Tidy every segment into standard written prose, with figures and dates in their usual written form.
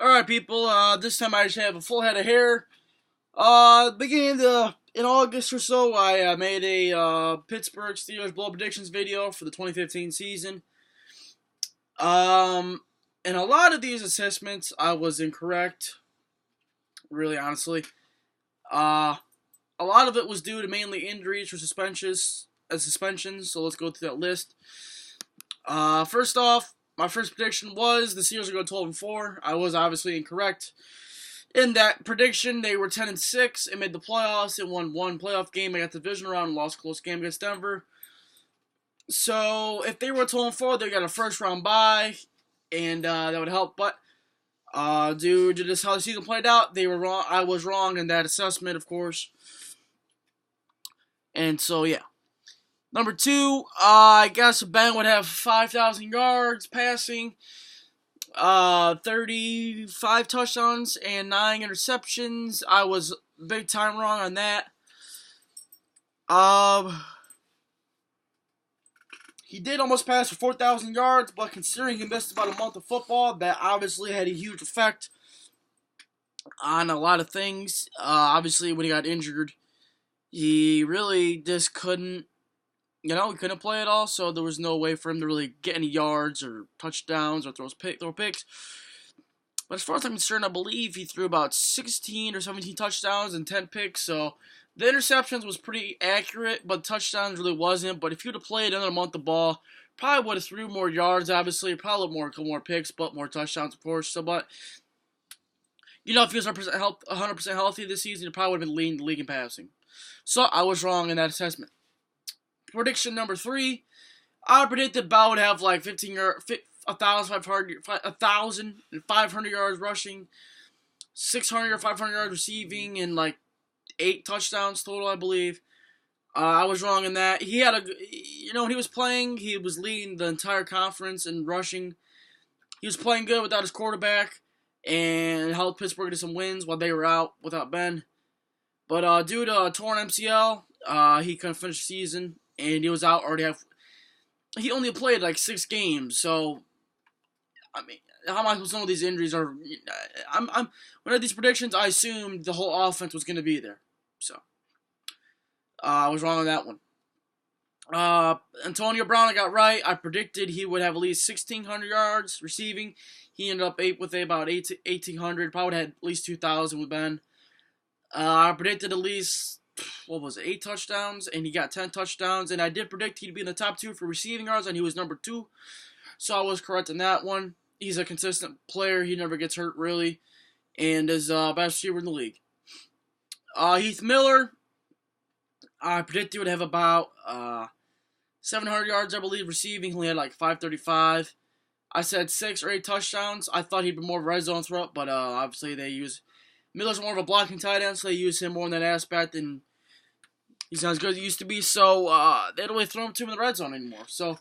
Alright, people, this time I just have a full head of hair. In August or so, I made a Pittsburgh Steelers blow predictions video for the 2015 season. In a lot of these assessments, I was incorrect, really honestly. A lot of it was due to mainly injuries or suspensions, so let's go through that list. First off, my first prediction was the Steelers would go 12-4. I was obviously incorrect. In that prediction, they were 10-6 and made the playoffs and won one playoff game. They got the division round and lost a close game against Denver. So if they were 12-4, they got a first round bye, and that would help. But due to this how the season played out, they were wrong. I was wrong in that assessment, of course. And so yeah. Number two, I guess Ben would have 5,000 yards passing, 35 touchdowns, and 9 interceptions. I was big time wrong on that. He did almost pass for 4,000 yards, but considering he missed about a month of football, that obviously had a huge effect on a lot of things. Obviously, when he got injured, he really just couldn't. He couldn't play at all, so there was no way for him to really get any yards or touchdowns or throw picks. But as far as I'm concerned, I believe he threw about 16 or 17 touchdowns and 10 picks, so the interceptions was pretty accurate, but touchdowns really wasn't. But if he would have played another month of ball, probably would have threw more yards, obviously, probably a couple more picks, but more touchdowns, of course. So, but, if he was 100% healthy this season, he probably would have been leading the league in passing. So, I was wrong in that assessment. Prediction number 3, I predicted Bow would have like 1,500 yards rushing, 600 or 500 yards receiving, and like 8 touchdowns total, I believe. I was wrong in that. He had when he was playing, he was leading the entire conference in rushing. He was playing good without his quarterback, and helped Pittsburgh to some wins while they were out without Ben. But due to a torn MCL, he couldn't finish the season. And he was out he only played like 6 games, so I mean, how am I supposed to know these injuries are? When I had these predictions, I assumed the whole offense was going to be there, so I was wrong on that one. Antonio Brown, I got right. I predicted he would have at least 1,600 yards receiving. He ended up with about 1,800. Probably had at least 2,000 with Ben. I predicted at least 8 touchdowns, and he got 10 touchdowns, and I did predict he'd be in the top 2 for receiving yards, and he was number 2, so I was correct in that one. He's a consistent player. He never gets hurt, really, and is best receiver in the league. Heath Miller, I predicted he would have about 700 yards, I believe, receiving. He only had like 535. I said 6 or 8 touchdowns. I thought he'd be more of a red zone threat, but obviously Miller's more of a blocking tight end, so they use him more in that aspect, and he's not as good as he used to be, so they don't really throw him to him in the red zone anymore. So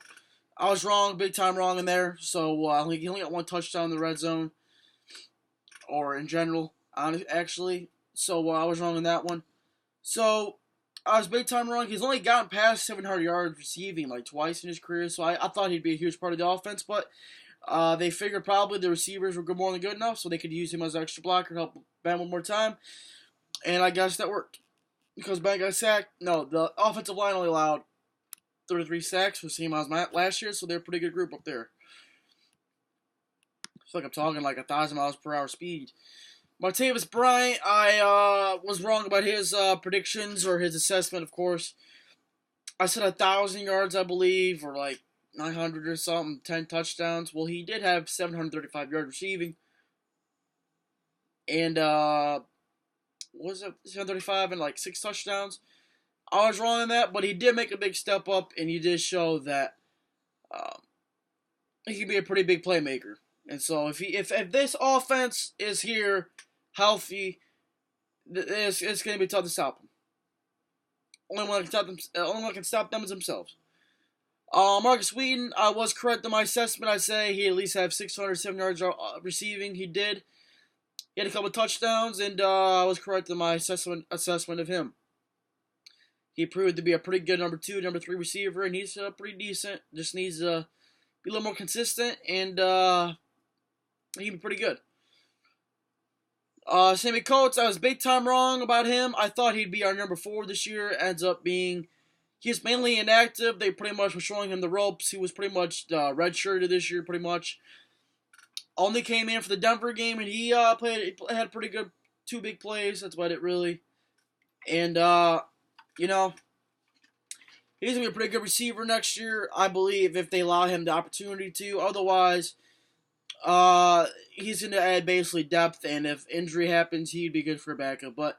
I was wrong, big time wrong in there. So he only got 1 touchdown in the red zone, or in general, actually. So I was wrong in that one. So I was big time wrong. He's only gotten past 700 yards receiving like twice in his career, so I thought he'd be a huge part of the offense, but they figured probably the receivers were more than good enough, so they could use him as an extra blocker to help Ben one more time. And I guess that worked. Because Ben got sacked. No, the offensive line only allowed 33 sacks for the same as last year, so they're a pretty good group up there. I feel like I'm talking like 1,000 miles per hour speed. Martavis Bryant, I was wrong about his predictions, or his assessment, of course. I said 1,000 yards, I believe, or like 900 or something, 10 touchdowns. Well, he did have 735 yards receiving. And, was it 735 and like 6 touchdowns? I was wrong on that, but he did make a big step up, and he did show that he can be a pretty big playmaker. And so if this offense is here, healthy, it's going to be tough to stop him. Only one can stop them is themselves. Marcus Wheaton, I was correct in my assessment. I say he at least have 607 yards receiving. He did. He had a couple touchdowns, and I was correct in my assessment of him. He proved to be a pretty good number 2, number 3 receiver, and he's pretty decent. Just needs to be a little more consistent, and he can be pretty good. Sammy Coates, I was big time wrong about him. I thought he'd be our number 4 this year. Ends up being, he's mainly inactive. They pretty much were showing him the ropes. He was pretty much redshirted this year, pretty much. Only came in for the Denver game, and he had pretty good 2 big plays. That's about it, really. And, you know, he's going to be a pretty good receiver next year, I believe, if they allow him the opportunity to. Otherwise, he's going to add basically depth, and if injury happens, he'd be good for a backup. But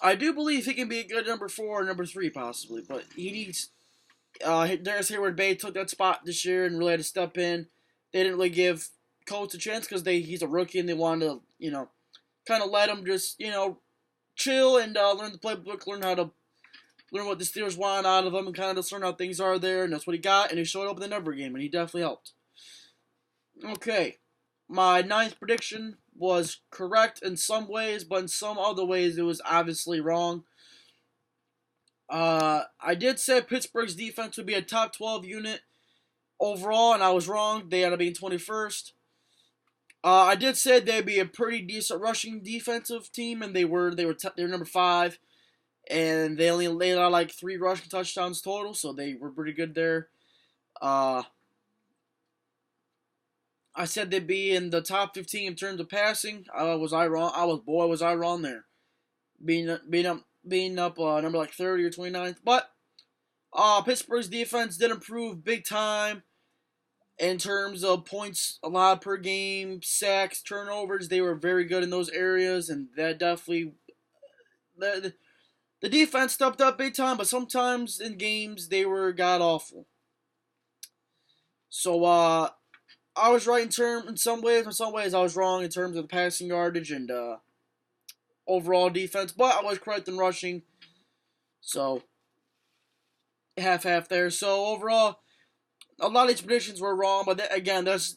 I do believe he can be a good number 4 or number 3, possibly. But he needs... Darius Hayward-Bay took that spot this year and really had to step in. They didn't really give Coates a chance because he's a rookie, and they wanted to, you know, kind of let him just, you know, chill and learn the playbook, learn what the Steelers want out of him, and kind of just learn how things are there, and that's what he got, and he showed up in the Denver game, and he definitely helped. Okay, my 9th prediction was correct in some ways, but in some other ways it was obviously wrong. I did say Pittsburgh's defense would be a top 12 unit overall, and I was wrong. They ended up being 21st. I did say they'd be a pretty decent rushing defensive team, and they were number 5, and they only laid out like 3 rushing touchdowns total, so they were pretty good there. I said they'd be in the top 15 in terms of passing. Was I wrong? Was I wrong there? Being up number like 30 or 29th, but Pittsburgh's defense did improve big time. In terms of points allowed per game, sacks, turnovers, they were very good in those areas, and that definitely the defense stepped up big time. But sometimes in games they were god awful. So I was right in some ways. In some ways, I was wrong in terms of the passing yardage and overall defense. But I was correct in rushing. So half there. So overall, a lot of these predictions were wrong, but again, that's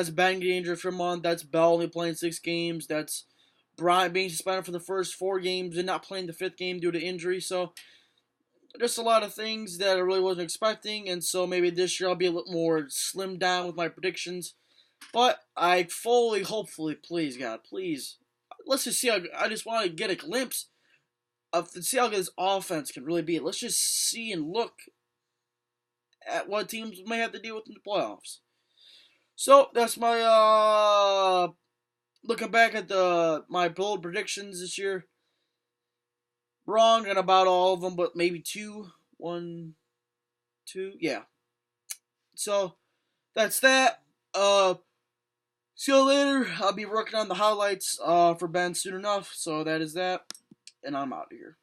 bang dangerous for a month. That's Bell only playing 6 games. That's Bryant being suspended for the first 4 games and not playing the 5th game due to injury. So just a lot of things that I really wasn't expecting, and so maybe this year I'll be a little more slimmed down with my predictions. But I hopefully, please God, please, let's just see I just want to get a glimpse of see how good this offense can really be. Let's just see and look at what teams may have to deal with in the playoffs. So that's my looking back at my bold predictions this year. Wrong on about all of them, but maybe 2, 1, 2, yeah. So that's that. See you later. I'll be working on the highlights for Ben soon enough. So that is that, and I'm out of here.